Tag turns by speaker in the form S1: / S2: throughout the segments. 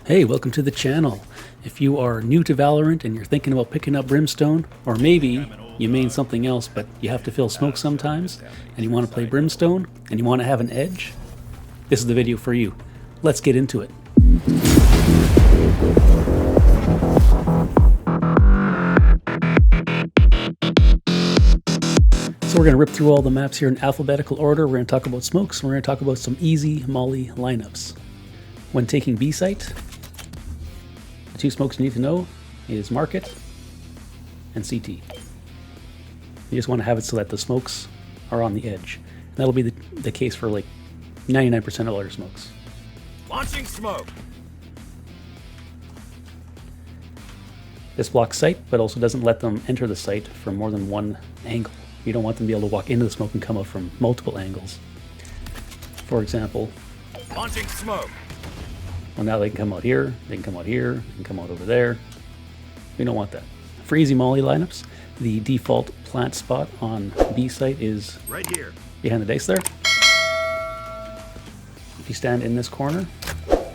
S1: Hey, welcome to the channel. If you are new to Valorant and you're thinking about picking up Brimstone, or maybe you main something else but you have to fill smoke sometimes, and you want to play Brimstone, and you want to have an edge, this is the video for you. Let's get into it. So we're going to rip through all the maps here in alphabetical order. We're going to talk about smokes, and we're going to talk about some easy molly lineups. When taking B site, the two smokes you need to know is market and CT. You just want to have it so that the smokes are on the edge. And that'll be the case for like 99% of all your smokes.
S2: Launching smoke.
S1: This blocks sight, but also doesn't let them enter the site from more than one angle. You don't want them to be able to walk into the smoke and come out from multiple angles. For example,
S2: Launching smoke.
S1: well, now they can come out here, they can come out here, they can come out over there. We don't want that. For easy molly lineups, the default plant spot on B site is
S2: Right here.
S1: behind the dice there. If you stand in this corner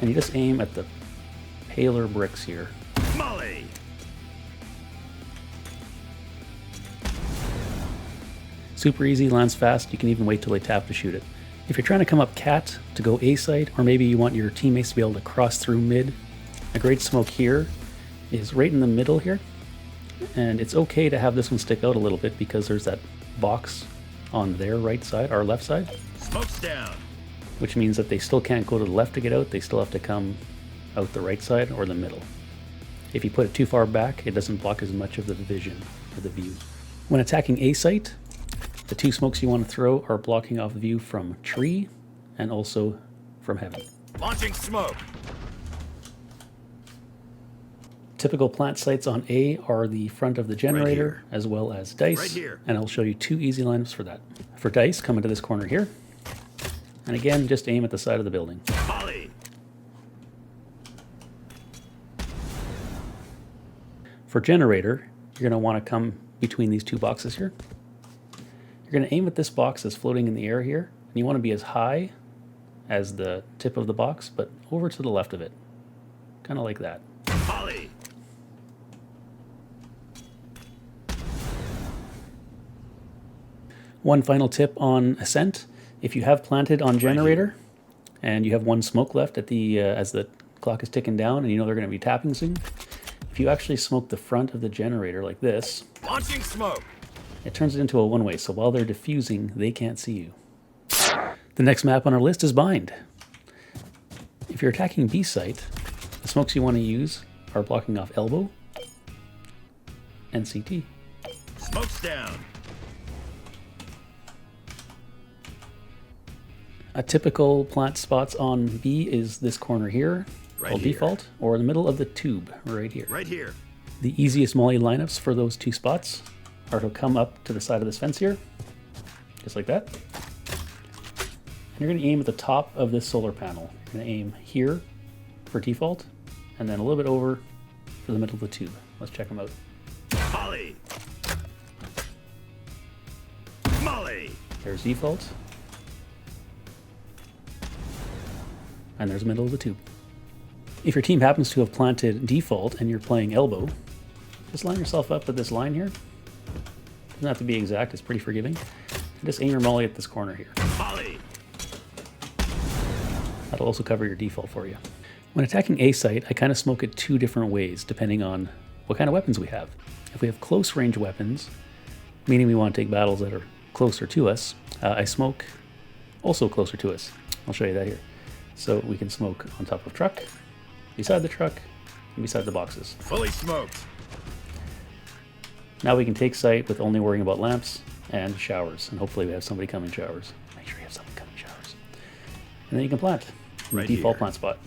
S1: and you just aim at the paler bricks here,
S2: Molly.
S1: super easy, lands fast. You can even wait till they tap to shoot it. If you're trying to come up cat to go A site, or maybe you want your teammates to be able to cross through mid, a great smoke here is right in the middle here. And it's okay to have this one stick out a little bit because there's that box on their right side, our left side,
S2: Smoke's down.
S1: which means that they still can't go to the left to get out. They still have to come out the right side or the middle. If you put it too far back, it doesn't block as much of the vision or the view. When attacking A site, the two smokes you want to throw are blocking off view from tree and also from heaven.
S2: Launching smoke.
S1: Typical plant sites on A are the front of the generator as well as dice.
S2: Right here.
S1: And I'll show you two easy lineups for that. For dice, come into this corner here. And again, just aim at the side of the building.
S2: Molly.
S1: For generator, you're going to want to come between these two boxes here. You're going to aim at this box that's floating in the air here, and you want to be as high as the tip of the box, but over to the left of it. Kind of like that.
S2: Molly.
S1: One final tip on Ascent. If you have planted on generator, and you have one smoke left at the as the clock is ticking down, and you know they're going to be tapping soon, if you actually smoke the front of the generator like this,
S2: Launching smoke.
S1: it turns it into a one-way, so while they're diffusing, they can't see you. The next map on our list is Bind. If you're attacking B site, the smokes you want to use are blocking off elbow and CT.
S2: Smoke's down.
S1: A typical plant spots on B is this corner here,
S2: Right
S1: called
S2: here.
S1: default, or in the middle of the tube, right here.
S2: Right here.
S1: The easiest molly lineups for those two spots are to come up to the side of this fence here, just like that. And you're going to aim at the top of this solar panel. You're going to aim here for default, and then a little bit over for the middle of the tube. Let's check them out.
S2: Molly. Molly.
S1: There's default. And there's the middle of the tube. If your team happens to have planted default and you're playing elbow, just line yourself up with this line here. Doesn't have to be exact, it's pretty forgiving. And just aim your molly at this corner here.
S2: Molly.
S1: That'll also cover your default for you. When attacking A site, I kind of smoke it two different ways depending on what kind of weapons we have. If we have close range weapons, meaning we want to take battles that are closer to us, I smoke also closer to us. I'll show you that here. So we can smoke on top of truck, beside the truck, and beside the boxes.
S2: Fully smoked.
S1: Now we can take sight with only worrying about lamps and showers, and hopefully we have somebody come in showers. Make sure you have somebody come in showers. And then you can plant in the
S2: Right
S1: default
S2: here.
S1: plant spot.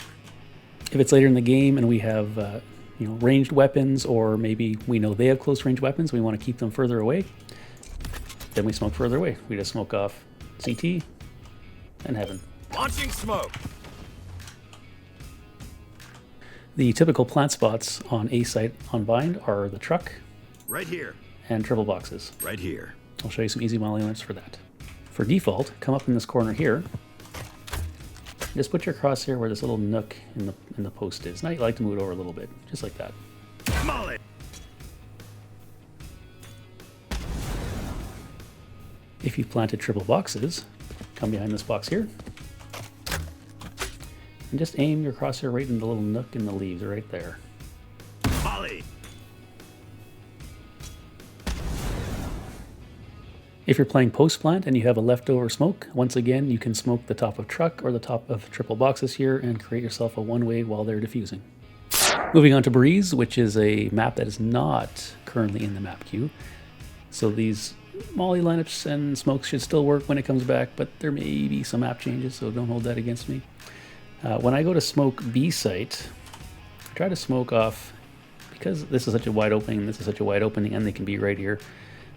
S1: If it's later in the game and we have ranged weapons, or maybe we know they have close range weapons, we want to keep them further away, then we smoke further away. We just smoke off CT and heaven.
S2: Launching smoke.
S1: The typical plant spots on A site on Bind are the truck
S2: Right here.
S1: and triple boxes.
S2: Right here.
S1: I'll show you some easy molly lineups for that. For default, come up in this corner here Just put your crosshair where this little nook in the post is. Now you like to move it over a little bit, just like that.
S2: Molly.
S1: If you've planted triple boxes, come behind this box here. And just aim your crosshair right in the little nook in the leaves, right there.
S2: Molly.
S1: If you're playing post plant and you have a leftover smoke, once again, you can smoke the top of truck or the top of triple boxes here and create yourself a one-way while they're diffusing. Moving on to Breeze, which is a map that is not currently in the map queue. So these molly lineups and smokes should still work when it comes back, but there may be some map changes, so don't hold that against me. When I go to smoke B site, I try to smoke off, because this is such a wide opening, and this is such a wide opening, and they can be right here.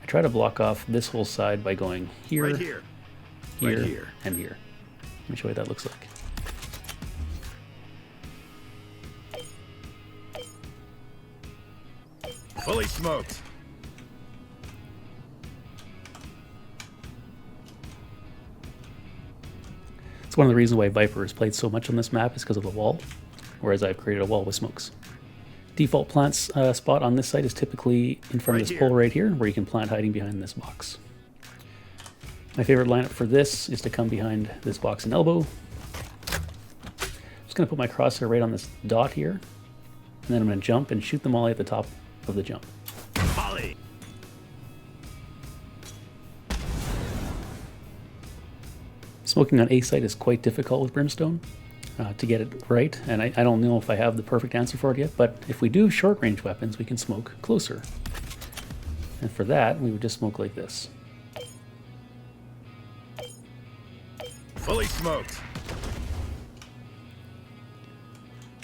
S1: I try to block off this whole side by going here,
S2: Right here.
S1: here,
S2: Right here.
S1: and here. Let me show you what that looks like.
S2: Fully smoked.
S1: It's one of the reasons why Viper has played so much on this map is because of the wall, whereas I've created a wall with smokes. Default plant spot on this site is typically in front of this pole right here, where you can plant hiding behind this box. My favorite lineup for this is to come behind this box and elbow. Just going to put my crosshair right on this dot here, and then I'm going to jump and shoot the molly at the top of the jump.
S2: Molly.
S1: Smoking on A site is quite difficult with Brimstone to get it right, and I don't know if I have the perfect answer for it yet, but if we do short range weapons, we can smoke closer. And for that, we would just smoke like this.
S2: Fully smoked.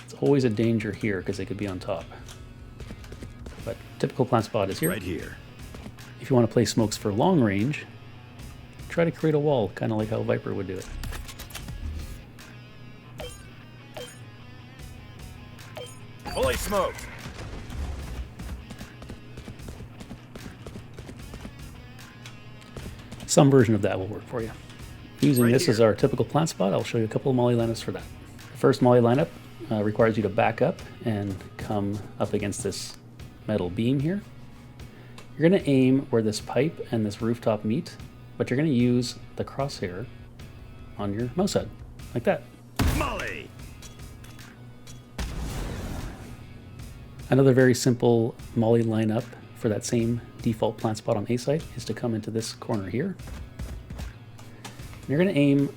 S1: It's always a danger here because they could be on top. But typical plant spot is here.
S2: Right here.
S1: If you want to play smokes for long range, try to create a wall, kind of like how Viper would do it.
S2: Fully smoked.
S1: Some version of that will work for you. Using
S2: Right
S1: this as
S2: here.
S1: our typical plant spot, I'll show you a couple of molly lineups for that. The first molly lineup requires you to back up and come up against this metal beam here. You're going to aim where this pipe and this rooftop meet, but you're going to use the crosshair on your mouse head, like that.
S2: Molly.
S1: Another very simple molly lineup for that same default plant spot on A site is to come into this corner here. You're going to aim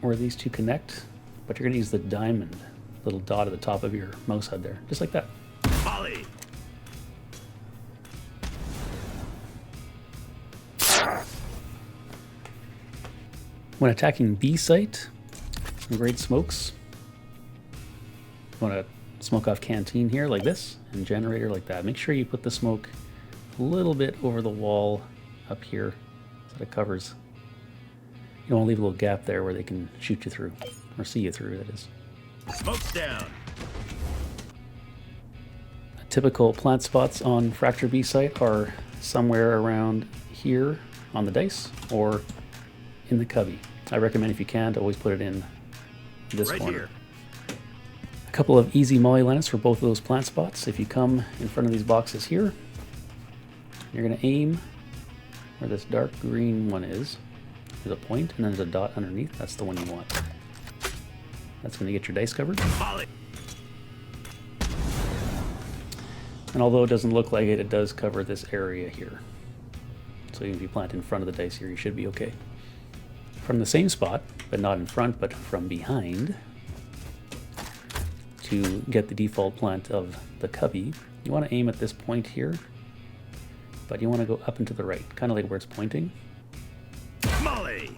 S1: where these two connect, but you're going to use the diamond little dot at the top of your mouse head there, just like that.
S2: Molly.
S1: When attacking B site, some great smokes. You want to smoke off canteen here like this, and generator like that. Make sure you put the smoke a little bit over the wall up here so that it covers. You don't want to leave a little gap there where they can shoot you through, or see you through, that is.
S2: Smoke's down.
S1: Typical plant spots on Fracture B site are somewhere around here on the dice or in the cubby. I recommend, if you can, to always put it in this
S2: Right
S1: corner.
S2: here.
S1: A couple of easy molly lineups for both of those plant spots. If you come in front of these boxes here, you're going to aim where this dark green one is. There's a point and then there's a dot underneath. That's the one you want. That's going to get your dice covered.
S2: Molly.
S1: And although it doesn't look like it, it does cover this area here. So even if you plant in front of the dice here, you should be okay. From the same spot, but not in front, but from behind, to get the default plant of the cubby, you want to aim at this point here, but you want to go up and to the right, kind of like where it's pointing.
S2: Molly.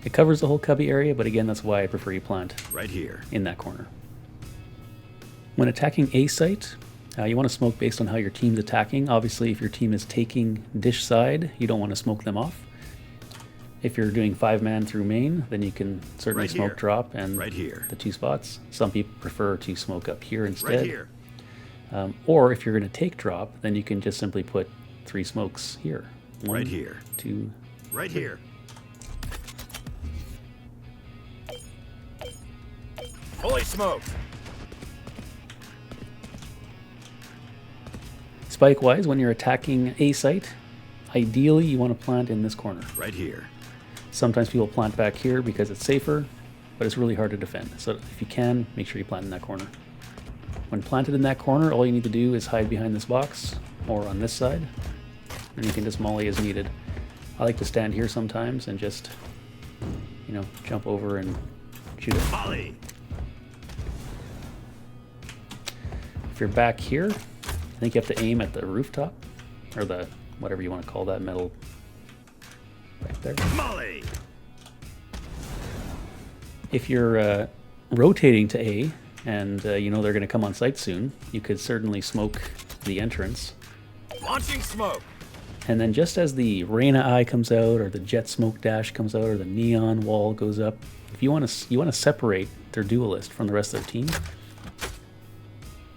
S1: It covers the whole cubby area, but again, that's why I prefer you plant
S2: Right here.
S1: in that corner. When attacking A site, you want to smoke based on how your team's attacking. Obviously, if your team is taking dish side, you don't want to smoke them off. If you're doing 5-man through main, then you can certainly
S2: Right
S1: smoke
S2: here.
S1: drop and
S2: Right here.
S1: the two spots. Some people prefer to smoke up here instead.
S2: Right here.
S1: Or if you're going to take drop, then you can just simply put 3 smokes here. 1,
S2: Right here.
S1: 2,
S2: Right here. Fully smoked.
S1: Spike-wise, when you're attacking a site, ideally you want to plant in this corner.
S2: Right here.
S1: Sometimes people plant back here because it's safer, but it's really hard to defend. So if you can, make sure you plant in that corner. When planted in that corner, all you need to do is hide behind this box or on this side, and you can just molly as needed. I like to stand here sometimes and just, you know, jump over and shoot it.
S2: Molly.
S1: If you're back here, I think you have to aim at the rooftop, or the, whatever you want to call that metal right there.
S2: Molly.
S1: If you're rotating to A, and you know they're going to come on site soon, you could certainly smoke the entrance.
S2: Launching smoke.
S1: And then just as the Reyna eye comes out, or the jet smoke dash comes out, or the neon wall goes up, if you want to separate their duelist from the rest of their team,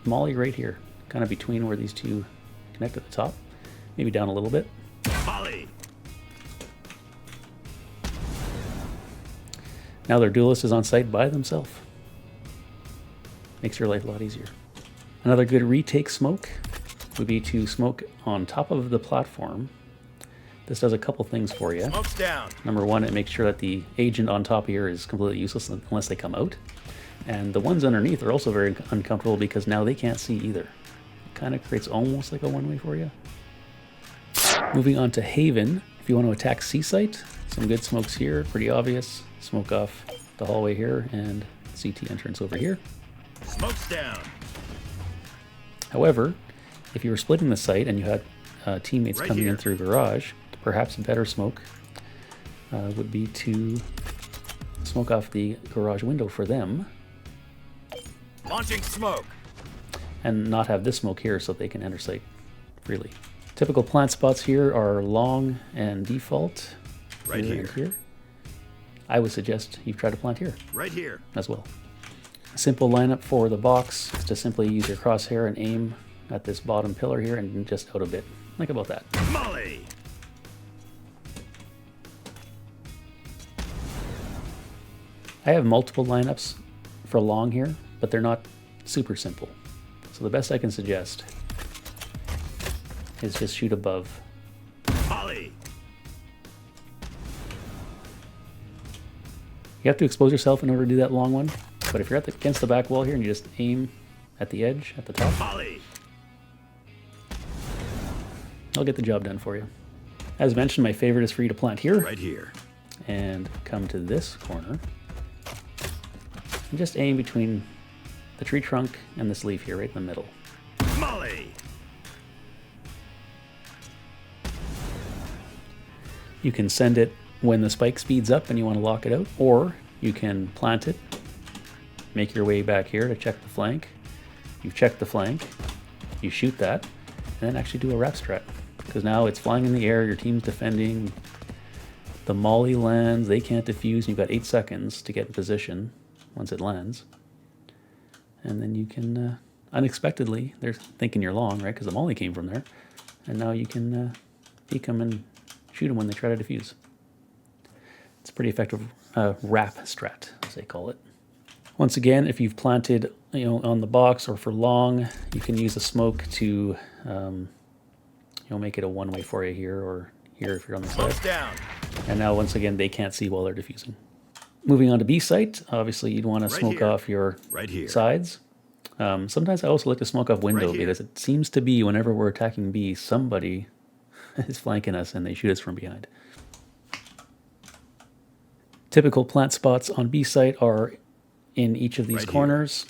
S1: molly right here, kind of between where these two connect at the top, maybe down a little bit.
S2: Molly.
S1: Now their duelist is on site by themselves. Makes your life a lot easier. Another good retake smoke would be to smoke on top of the platform. This does a couple things for you.
S2: Smoke's down.
S1: Number one, it makes sure that the agent on top here is completely useless unless they come out. And the ones underneath are also very uncomfortable because now they can't see either. It kind of creates almost like a one-way for you. Moving on to Haven, if you want to attack C site, some good smokes here, pretty obvious. Smoke off the hallway here and CT entrance over here.
S2: Smoke's down.
S1: However, if you were splitting the site and you had teammates
S2: Right
S1: coming
S2: here.
S1: in through garage, perhaps a better smoke would be to smoke off the garage window for them
S2: Launching smoke.
S1: and not have this smoke here so they can enter site freely. Typical plant spots here are long and default.
S2: Right
S1: and
S2: here.
S1: here. I would suggest you try to plant here
S2: Right here.
S1: as well. A simple lineup for the box is to simply use your crosshair and aim at this bottom pillar here and just out a bit, like about that.
S2: Molly.
S1: I have multiple lineups for long here, but they're not super simple. So the best I can suggest is just shoot above.
S2: Molly.
S1: You have to expose yourself in order to do that long one, but if you're against the back wall here and you just aim at the edge, at the top,
S2: Molly.
S1: I'll get the job done for you. As mentioned, my favorite is for you to plant here
S2: Right here.
S1: and come to this corner and just aim between the tree trunk and this leaf here, right in the middle.
S2: Molly.
S1: You can send it when the spike speeds up and you want to lock it out, or you can plant it, make your way back here to check the flank. You've checked the flank, you shoot that, and then actually do a wrap strat. Because now it's flying in the air, your team's defending, the molly lands, they can't defuse, and you've got 8 seconds to get in position once it lands. And then you can, unexpectedly, they're thinking you're long, right, because the molly came from there, and now you can peek them and shoot them when they try to defuse. It's a pretty effective wrap strat, as they call it. Once again, if you've planted, you know, on the box or for long, you can use a smoke to make it a one-way for you here or here if you're on the side.
S2: Smoke's down.
S1: And now once again, they can't see while they're defusing. Moving on to B site, obviously you'd want to
S2: Right
S1: smoke
S2: here.
S1: off your
S2: Right here.
S1: sides. Sometimes I also like to smoke off window
S2: Right here.
S1: because it seems to be whenever we're attacking B, somebody is flanking us and they shoot us from behind. Typical plant spots on B site are in each of these
S2: Right here.
S1: corners.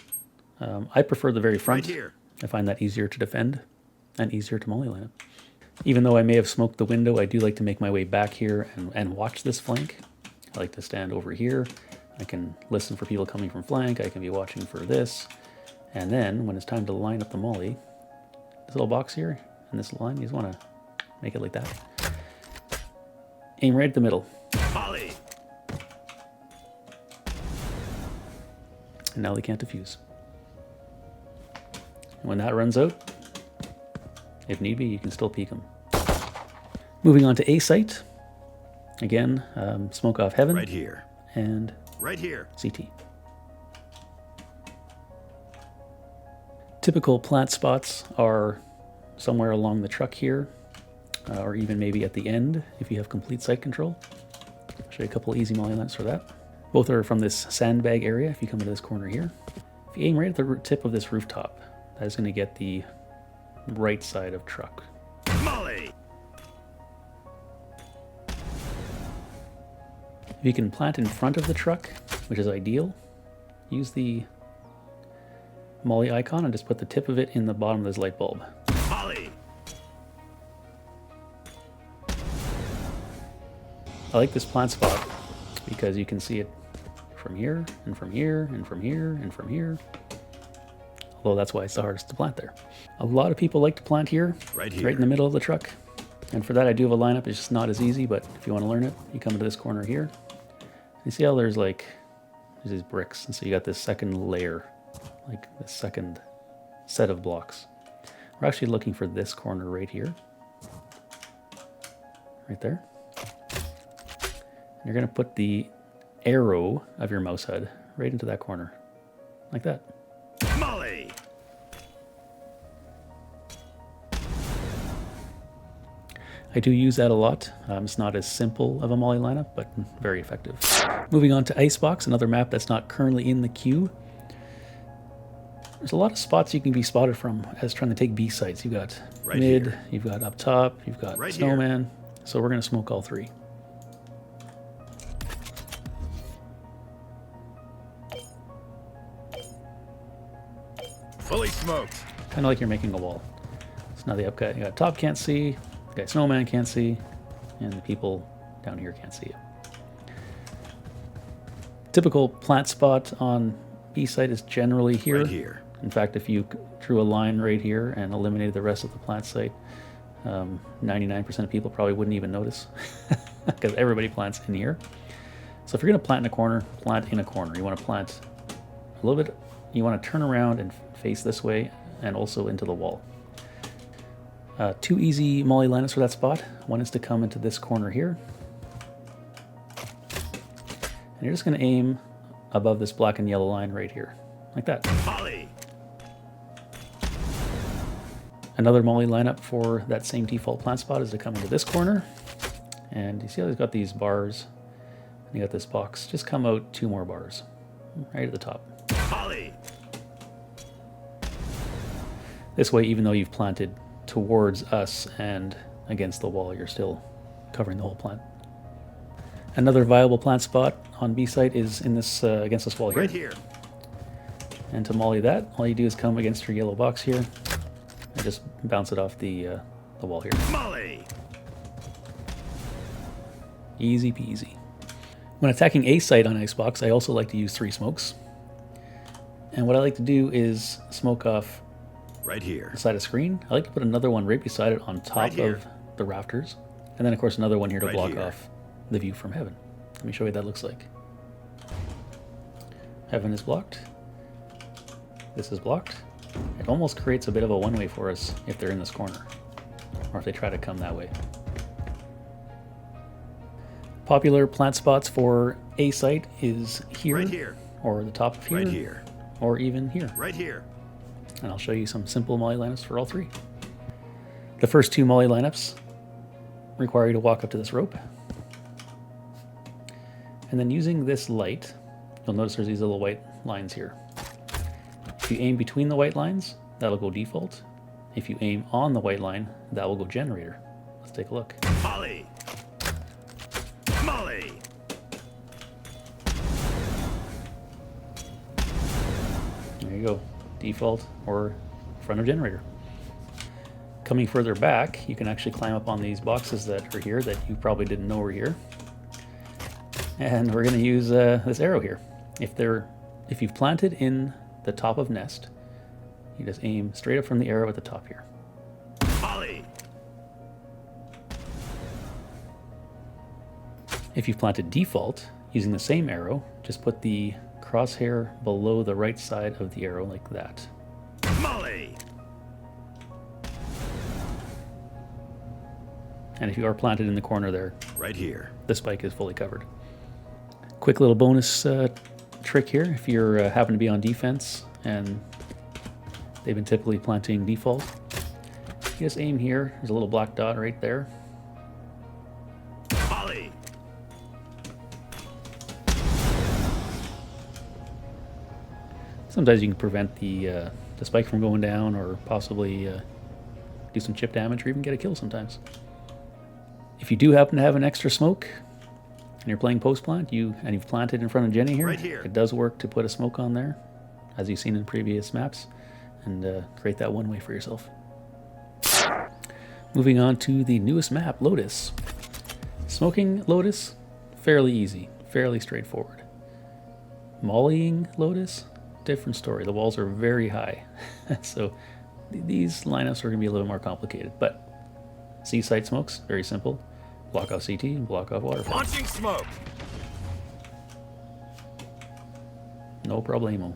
S1: I prefer the very front.
S2: Right here.
S1: I find that easier to defend and easier to molly line up. Even though I may have smoked the window, I do like to make my way back here and watch this flank. I like to stand over here. I can listen for people coming from flank. I can be watching for this. And then when it's time to line up the molly, this little box here and this line, you just want to make it like that. Aim right at the middle.
S2: Molly.
S1: And now they can't defuse. And when that runs out, if need be, you can still peek them. Moving on to A site. Again, smoke off heaven.
S2: Right here.
S1: And
S2: Right here.
S1: CT. Typical plant spots are somewhere along the truck here, or even maybe at the end if you have complete site control. I'll show you a couple easy molly lineups for that. Both are from this sandbag area if you come into this corner here. If you aim right at the tip of this rooftop, that is going to get the right side of truck.
S2: Molly.
S1: If you can plant in front of the truck, which is ideal, use the molly icon and just put the tip of it in the bottom of this light bulb.
S2: Molly.
S1: I like this plant spot because you can see it from here and from here and from here and from here. Although that's why it's the hardest to plant there. A lot of people like to plant here,
S2: Right
S1: in the middle of the truck. And for that I do have a lineup. It's just not as easy, but if you want to learn it, you come to this corner here. You see how there's these bricks, and so you got this second layer, like the second set of blocks. We're actually looking for this corner right here. Right there. You're going to put the arrow of your mouse head right into that corner, like that.
S2: Molly.
S1: I do use that a lot. It's not as simple of a molly lineup, but very effective. Moving on to Icebox, another map that's not currently in the queue. There's a lot of spots you can be spotted from as trying to take B sites. You've got
S2: Right
S1: mid,
S2: here.
S1: you've got up top, you've got
S2: Right
S1: snowman. So we're going to smoke all three.
S2: Fully smoked.
S1: Kind of like you're making a wall. So now the up guy, you got top can't see, the guy snowman can't see, and the people down here can't see you. Typical plant spot on B site is generally here.
S2: Right here.
S1: In fact, if you drew a line right here and eliminated the rest of the plant site, 99% of people probably wouldn't even notice because everybody plants in here. So if you're going to plant in a corner, plant in a corner. You want to plant a little bit, you want to turn around and face this way and also into the wall. Two easy molly lineups for that spot. One is to come into this corner here. And you're just going to aim above this black and yellow line right here, like that.
S2: Molly.
S1: Another molly lineup for that same default plant spot is to come into this corner. And you see how he's got these bars, and you got this box. Just come out 2 more bars, right at the top.
S2: Molly.
S1: This way, even though you've planted towards us and against the wall, you're still covering the whole plant. Another viable plant spot on B site is in this against this wall here.
S2: Right here.
S1: And to molly that, all you do is come against your yellow box here and just bounce it off the wall here.
S2: Molly.
S1: Easy peasy. When attacking a site on Icebox, I also like to use 3 smokes. And what I like to do is smoke off
S2: Right here.
S1: the side of screen. I like to put another one right beside it on top
S2: Right here.
S1: of the rafters. And then of course another one here to
S2: Right
S1: block
S2: here.
S1: off the view from heaven. Let me show you what that looks like. Heaven is blocked. This is blocked. It almost creates a bit of a one-way for us if they're in this corner, or if they try to come that way. Popular plant spots for a site is here,
S2: Right here.
S1: or the top of here,
S2: Right here.
S1: or even here.
S2: Right here.
S1: And I'll show you some simple molly lineups for all 3. The first 2 molly lineups require you to walk up to this rope. And then using this light, you'll notice there's these little white lines here. If you aim between the white lines, that'll go default. If you aim on the white line, that will go generator. Let's take a look.
S2: Molly. Molly.
S1: There you go. Default or front of generator. Coming further back, you can actually climb up on these boxes that are here that you probably didn't know were here. And we're going to use this arrow here. If you've planted in the top of nest, you just aim straight up from the arrow at the top here.
S2: Molly.
S1: If you've planted default, using the same arrow, just put the crosshair below the right side of the arrow like that.
S2: Molly.
S1: And if you are planted in the corner there,
S2: Right here.
S1: the spike is fully covered. Quick little bonus trick here. If you're happen to be on defense and they've been typically planting default, you just aim here. There's a little black dot right there.
S2: Molly.
S1: Sometimes you can prevent the spike from going down, or possibly do some chip damage, or even get a kill sometimes. If you do happen to have an extra smoke and you're playing post plant, and you've planted in front of Jenny here,
S2: Right here.
S1: it does work to put a smoke on there, as you've seen in previous maps, and create that one way for yourself. Moving on to the newest map, Lotus. Smoking Lotus, fairly easy, fairly straightforward. Mollying Lotus, different story. The walls are very high, so these lineups are going to be a little more complicated. But C-site smokes, very simple. Block off CT and block off water.
S2: Launching smoke.
S1: No problemo.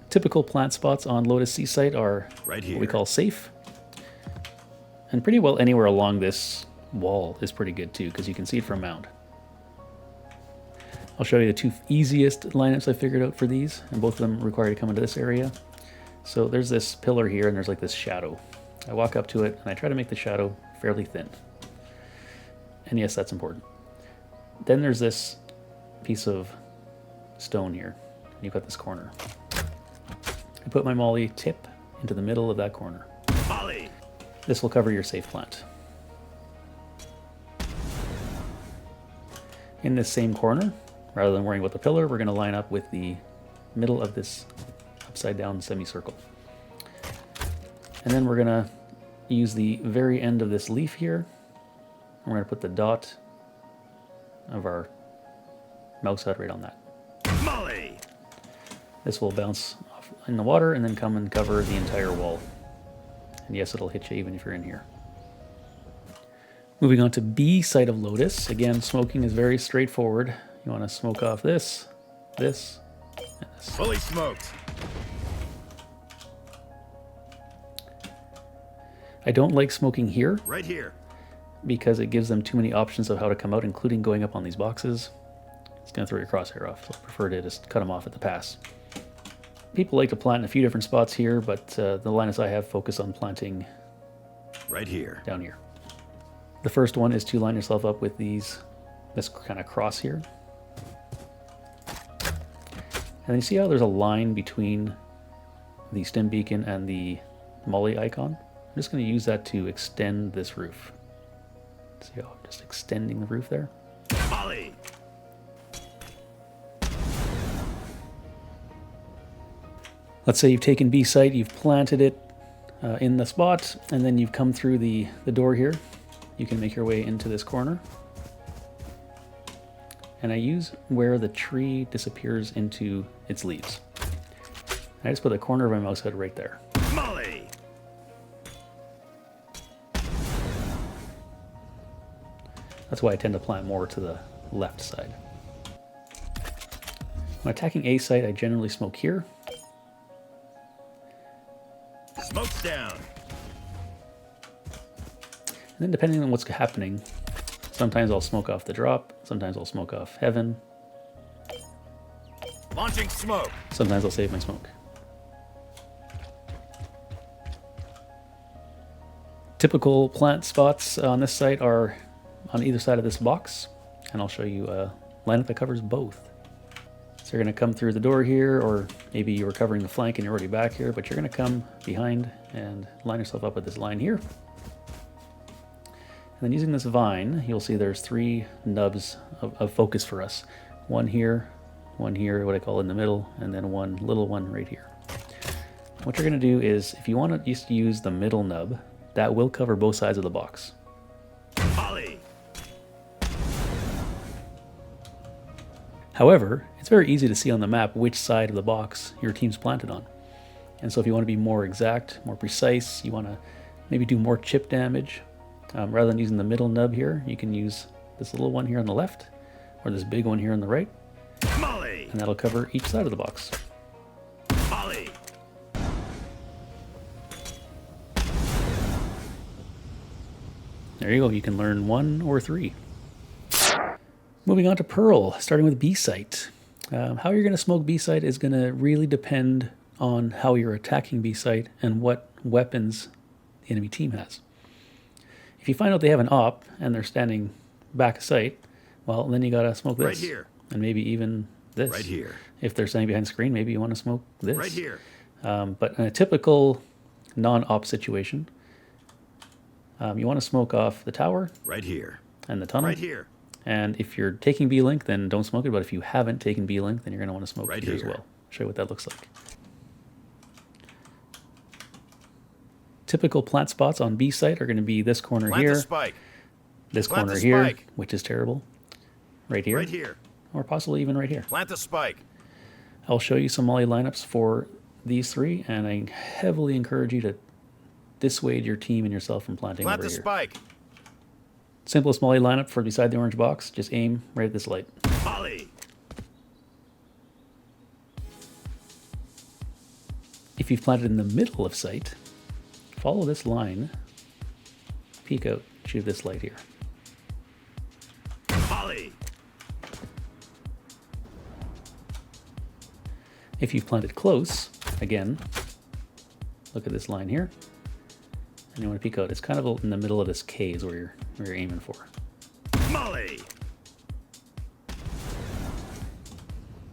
S1: Typical plant spots on Lotus C-site are
S2: Right here.
S1: what we call safe. And pretty well anywhere along this wall is pretty good too, because you can see it from mound. I'll show you the two easiest lineups I figured out for these, and both of them require you to come into this area. So there's this pillar here, and there's like this shadow. I walk up to it, and I try to make the shadow fairly thin. And yes, that's important. Then there's this piece of stone here, and you've got this corner. I put my molly tip into the middle of that corner.
S2: Molly.
S1: This will cover your safe plant. In this same corner, rather than worrying about the pillar, we're going to line up with the middle of this upside down semicircle. And then we're going to use the very end of this leaf here. We're going to put the dot of our mouse head right on that.
S2: Molly.
S1: This will bounce off in the water and then come and cover the entire wall. And yes, it'll hit you even if you're in here. Moving on to B side of Lotus. Again, smoking is very straightforward. You want to smoke off this, this, and this.
S2: Fully smoked.
S1: I don't like smoking here
S2: Right here.
S1: because it gives them too many options of how to come out, including going up on these boxes. It's going to throw your crosshair off, so I prefer to just cut them off at the pass. People like to plant in a few different spots here, but the lineups I have focus on planting
S2: Right here.
S1: down here. The first one is to line yourself up with this kind of cross here. And then you see how there's a line between the stem beacon and the molly icon? I'm just going to use that to extend this roof. See how I'm just extending the roof there?
S2: Molly.
S1: Let's say you've taken B site, you've planted it in the spot, and then you've come through the door here. You can make your way into this corner. And I use where the tree disappears into its leaves. And I just put the corner of my mouse head right there.
S2: Molly.
S1: That's why I tend to plant more to the left side. When attacking A site, I generally smoke here.
S2: Smoke's down.
S1: And then depending on what's happening, sometimes I'll smoke off the drop, sometimes I'll smoke off heaven,
S2: Launching smoke.
S1: sometimes I'll save my smoke. Typical plant spots on this site are on either side of this box, and I'll show you a lineup that covers both. So you're going to come through the door here, or maybe you were covering the flank and you're already back here, but you're going to come behind and line yourself up with this line here. And then using this vine, you'll see there's three nubs of focus for us. One here, what I call in the middle, and then one little one right here. What you're going to do is, if you want to just use the middle nub, that will cover both sides of the box.
S2: Molly.
S1: However, it's very easy to see on the map which side of the box your team's planted on. And so if you want to be more exact, more precise, you want to maybe do more chip damage, rather than using the middle nub here, you can use this little one here on the left, or this big one here on the right,
S2: Molly.
S1: and that'll cover each side of the box.
S2: Molly.
S1: There you go. You can learn 1 or 3. Moving on to Pearl, starting with B site. How you're going to smoke B site is going to really depend on how you're attacking B site and what weapons the enemy team has. If you find out they have an op and they're standing back of site, well, then you got to smoke this.
S2: Right here.
S1: And maybe even this.
S2: Right here.
S1: If they're standing behind the screen, maybe you want to smoke this.
S2: Right here.
S1: But in a typical non-op situation, you want to smoke off the tower.
S2: Right here.
S1: And the tunnel.
S2: Right here.
S1: And if you're taking B-Link, then don't smoke it. But if you haven't taken B-Link, then you're going to want to smoke
S2: right
S1: it here as
S2: here.
S1: well. Show you what that looks like. Typical plant spots on B site are going to be this corner
S2: Plant
S1: here,
S2: the spike.
S1: this
S2: Plant
S1: corner
S2: the
S1: here,
S2: spike.
S1: which is terrible, right here,
S2: Right here.
S1: or possibly even right here.
S2: Plant the spike.
S1: I'll show you some molly lineups for these 3, and I heavily encourage you to dissuade your team and yourself from planting
S2: Plant
S1: over
S2: the
S1: here.
S2: spike.
S1: Simplest molly lineup for beside the orange box, just aim right at this light.
S2: Molly.
S1: If you've planted in the middle of sight, follow this line, peek out, shoot this light here.
S2: Molly.
S1: If you've planted close, again, look at this line here, and you want to peek out. It's kind of in the middle of this K is where you're aiming for.
S2: Molly.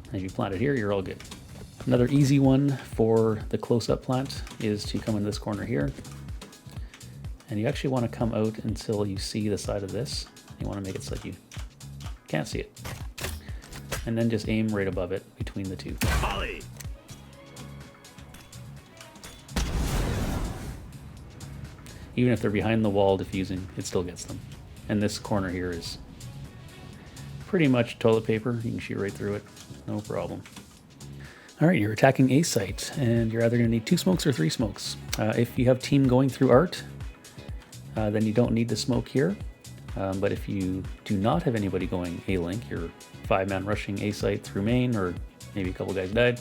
S1: And if you plant it here, you're all good. Another easy one for the close-up plant is to come in this corner here. And you actually want to come out until you see the side of this. You want to make it so that you can't see it. And then just aim right above it between the 2.
S2: Molly.
S1: Even if they're behind the wall diffusing, it still gets them. And this corner here is pretty much toilet paper. You can shoot right through it, no problem. All right, you're attacking a site, and you're either going to need 2 smokes or 3 smokes. If you have team going through art, then you don't need to smoke here. But if you do not have anybody going A-Link, you're 5-man rushing A site through main, or maybe a couple guys died,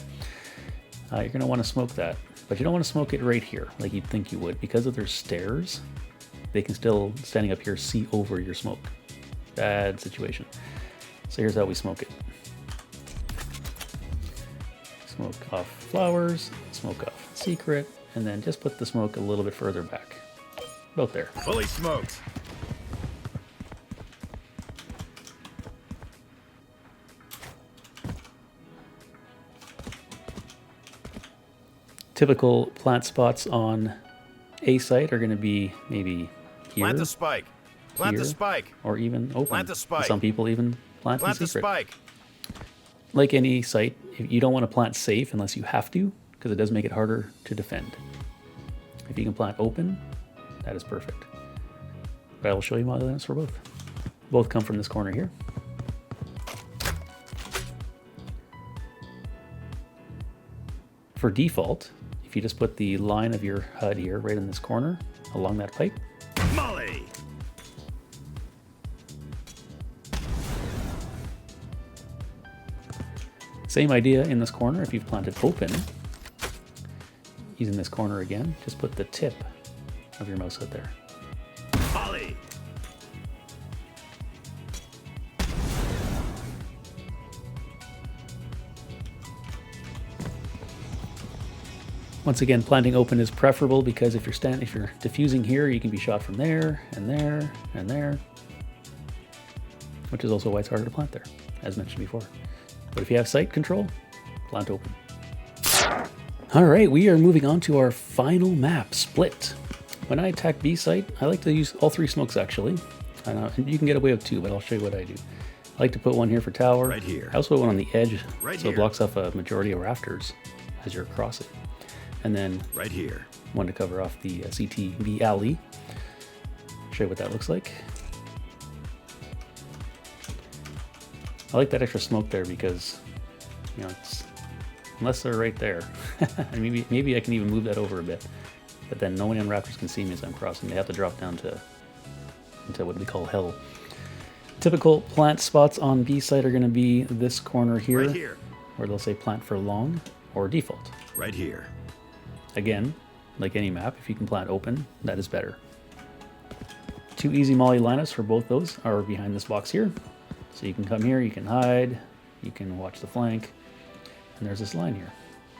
S1: you're going to want to smoke that. But you don't want to smoke it right here, like you'd think you would. Because of their stairs, they can still, standing up here, see over your smoke. Bad situation. So here's how we smoke it. Smoke off flowers, smoke off secret, and then just put the smoke a little bit further back. About there.
S2: Fully smoked.
S1: Typical plant spots on A site are going to be maybe here,
S2: Plant the spike. Plant the
S1: here,
S2: spike.
S1: or even open.
S2: Plant the spike.
S1: Some people even plant in
S2: Plant the
S1: secret.
S2: spike.
S1: Like any site, you don't want to plant safe unless you have to, because it does make it harder to defend. If you can plant open, that is perfect. But I will show you my lineups for both. Both come from this corner here. For default, if you just put the line of your HUD here, right in this corner, along that pipe,
S2: Molly.
S1: same idea in this corner. If you've planted open, using this corner again, just put the tip of your mouse hood there.
S2: Molly.
S1: Once again, planting open is preferable because if you're diffusing here, you can be shot from there and there and there, which is also why it's harder to plant there, as mentioned before. But if you have sight control, plant open. All right, we are moving on to our final map, Split. When I attack B site, I like to use all 3 smokes actually. And you can get away with 2, but I'll show you what I do. I like to put one here for tower.
S2: Right here.
S1: I also put one on the edge,
S2: Right
S1: so
S2: here.
S1: it blocks off a majority of rafters as you're crossing. And then
S2: Right here.
S1: one to cover off the CTV alley. Show you what that looks like. I like that extra smoke there because, you know, it's, unless they're right there, and maybe I can even move that over a bit. But then no one in Raptors can see me as I'm crossing. They have to drop down into what we call hell. Typical plant spots on B site are going to be this corner here,
S2: Right here.
S1: where they'll say plant for long or default.
S2: Right here.
S1: Again, like any map, if you can plant open, that is better. 2 easy molly lineups for both those are behind this box here. So you can come here, you can hide, you can watch the flank, and there's this line here.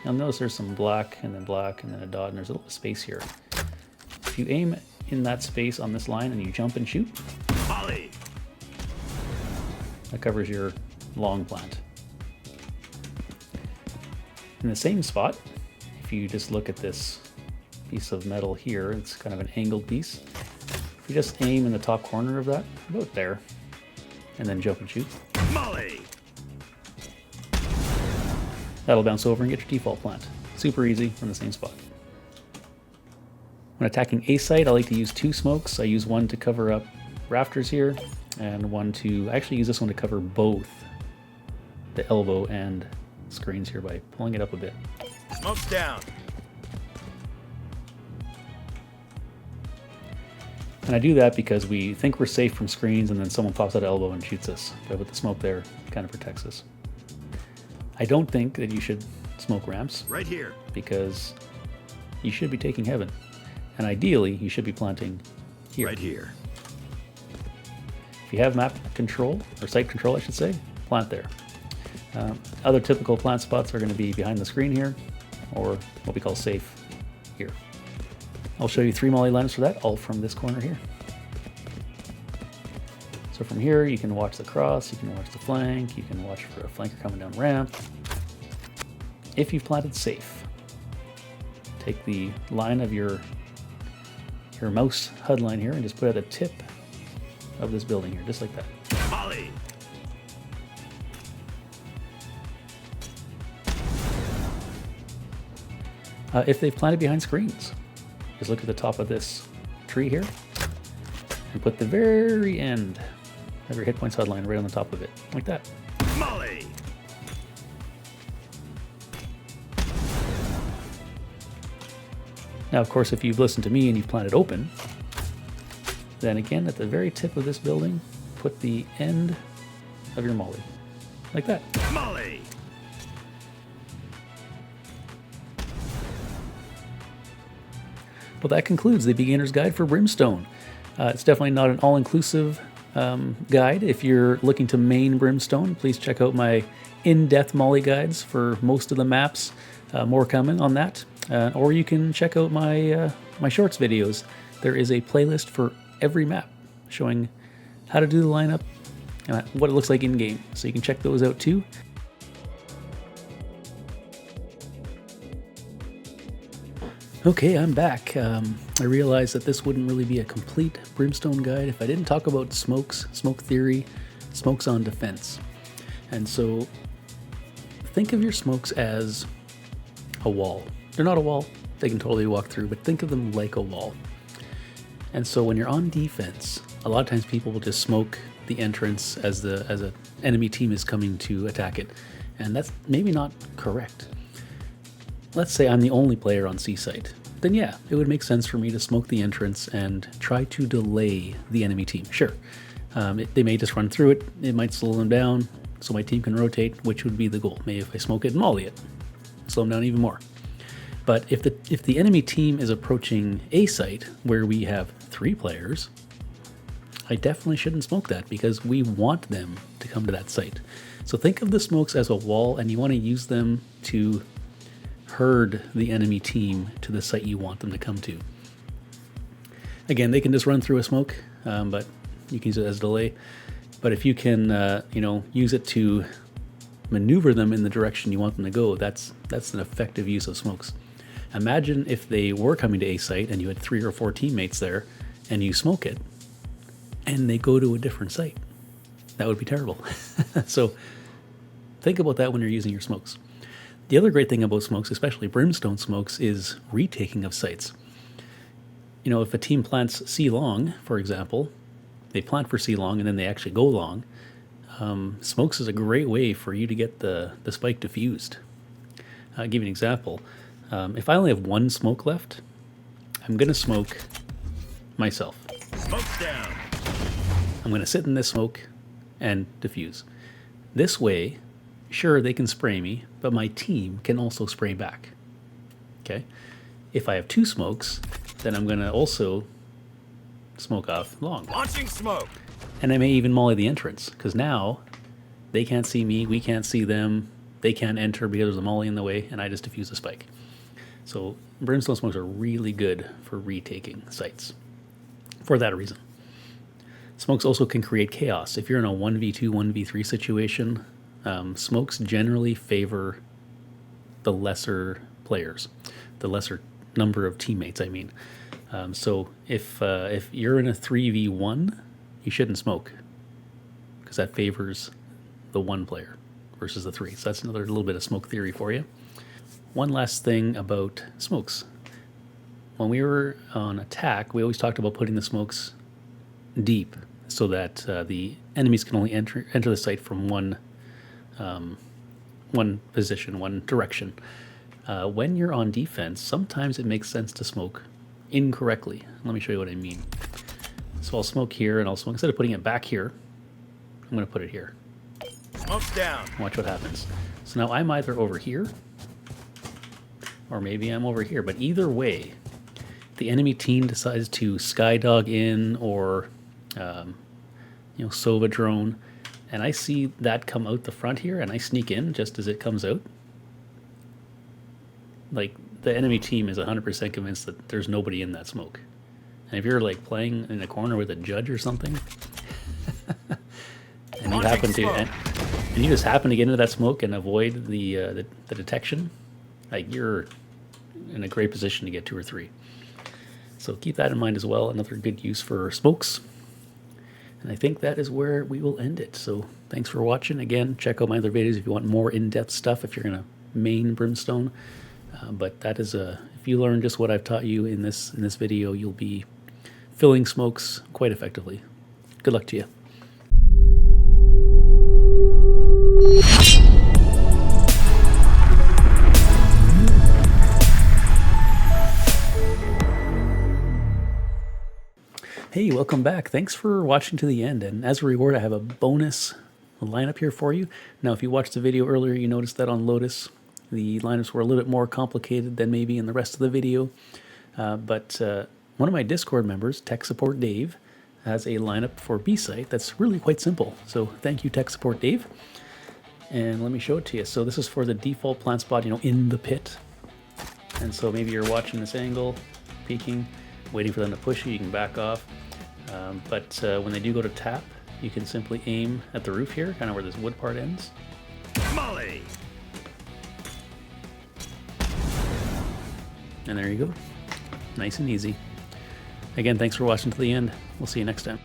S1: You'll notice there's some black, and then a dot, and there's a little space here. If you aim in that space on this line and you jump and shoot,
S2: Molly.
S1: that covers your long plant. In the same spot, if you just look at this piece of metal here, it's kind of an angled piece. If you just aim in the top corner of that, about there, and then jump and shoot,
S2: Molly.
S1: that'll bounce over and get your default plant. Super easy from the same spot. When attacking a site, I like to use 2 smokes. I use one to cover up rafters here, and one to, I actually use this one to cover both the elbow and screens here by pulling it up a bit.
S2: Smoke's down.
S1: And I do that because we think we're safe from screens and then someone pops out elbow and shoots us. But with the smoke there, it kind of protects us. I don't think that you should smoke ramps.
S2: Right here.
S1: Because you should be taking heaven. And ideally, you should be planting here.
S2: Right here.
S1: If you have map control, or site control I should say, plant there. Other typical plant spots are going to be behind the screen here, or what we call safe here. I'll show you 3 molly lineups for that, all from this corner here. So from here, you can watch the cross, you can watch the flank, you can watch for a flanker coming down ramp. If you've planted safe, take the line of your mouse HUD line here and just put it at the tip of this building here, just like that.
S2: Molly.
S1: If they've planted behind screens, just look at the top of this tree here and put the very end of your hit points HUD line right on the top of it, like that.
S2: Molly.
S1: Now, of course, if you've listened to me and you've planted open, then again, at the very tip of this building, put the end of your molly, like that.
S2: Molly.
S1: Well, that concludes the beginner's guide for Brimstone. It's definitely not an all-inclusive guide. If you're looking to main Brimstone, please check out my in-depth molly guides for most of the maps. More coming on that. Or you can check out my my shorts videos. There is a playlist for every map showing how to do the lineup and what it looks like in-game. So you can check those out too. Okay, I'm back. I realized that this wouldn't really be a complete Brimstone guide if I didn't talk about smokes, smoke theory, smokes on defense. And so think of your smokes as a wall. They're not a wall, they can totally walk through, but think of them like a wall. And so when you're on defense, a lot of times people will just smoke the entrance as an enemy team is coming to attack it. And that's maybe not correct. Let's say I'm the only player on C site. Then yeah, it would make sense for me to smoke the entrance and try to delay the enemy team. Sure, they may just run through it, it might slow them down, so my team can rotate, which would be the goal. Maybe if I smoke it and molly it, slow them down even more. But if the enemy team is approaching a site where we have 3 players, I definitely shouldn't smoke that because we want them to come to that site. So think of the smokes as a wall, and you want to use them to herd the enemy team to the site you want them to come to. Again, they can just run through a smoke, but you can use it as a delay. But if you can, use it to maneuver them in the direction you want them to go, that's an effective use of smokes. Imagine if they were coming to a site and you had 3 or 4 teammates there and you smoke it and they go to a different site. That would be terrible. So think about that when you're using your smokes. The other great thing about smokes, especially Brimstone smokes, is retaking of sites. You know, if a team plants C long, for example, they plant for C long and then they actually go long, smokes is a great way for you to get the spike diffused. I'll give you an example. If I only have 1 smoke left, I'm going to smoke myself.
S2: Smoke's down.
S1: I'm going to sit in this smoke and diffuse. This way, sure, they can spray me, but my team can also spray back. Okay? If I have 2 smokes, then I'm going to also smoke off long.
S2: Launching smoke.
S1: And I may even molly the entrance, because now they can't see me, we can't see them, they can't enter because there's a molly in the way, and I just defuse the spike. So Brimstone smokes are really good for retaking sites for that reason. Smokes also can create chaos. If you're in a 1v2, 1v3 situation, smokes generally favor the lesser players, the lesser number of teammates, I mean. So if you're in a 3v1, you shouldn't smoke, because that favors the one player versus the three. So that's another little bit of smoke theory for you. One last thing about smokes. When we were on attack, we always talked about putting the smokes deep so that the enemies can only enter the site from one position, one direction. When you're on defense, sometimes it makes sense to smoke incorrectly. Let me show you what I mean. So I'll smoke here, and I'll smoke, instead of putting it back here, I'm going to put it here.
S2: Smoke's down.
S1: Watch what happens. So now I'm either over here, or maybe I'm over here. But either way, the enemy team decides to skydog in or, Sova drone, and I see that come out the front here, and I sneak in just as it comes out. Like, the enemy team is 100% convinced that there's nobody in that smoke. And if you're like playing in a corner with a judge or something, and you happen to, and you just happen to get into that smoke and avoid the detection, like, you're in a great position to get 2 or 3. So keep that in mind as well. Another good use for smokes. And I think that is where we will end it. So thanks for watching. Again, check out my other videos if you want more in-depth stuff, if you're going to main Brimstone. But that is if you learn just what I've taught you in this video, you'll be filling smokes quite effectively. Good luck to you. Hey, welcome back. Thanks for watching to the end. And as a reward, I have a bonus lineup here for you. Now, if you watched the video earlier, you noticed that on Lotus, the lineups were a little bit more complicated than maybe in the rest of the video. But one of my Discord members, Tech Support Dave, has a lineup for B-Site that's really quite simple. So thank you, Tech Support Dave. And let me show it to you. So this is for the default plant spot, in the pit. And so maybe you're watching this angle, peeking, waiting for them to push you. You can back off. But when they do go to tap, you can simply aim at the roof here, kind of where this wood part ends.
S2: Molly.
S1: And there you go. Nice and easy. Again, thanks for watching to the end. We'll see you next time.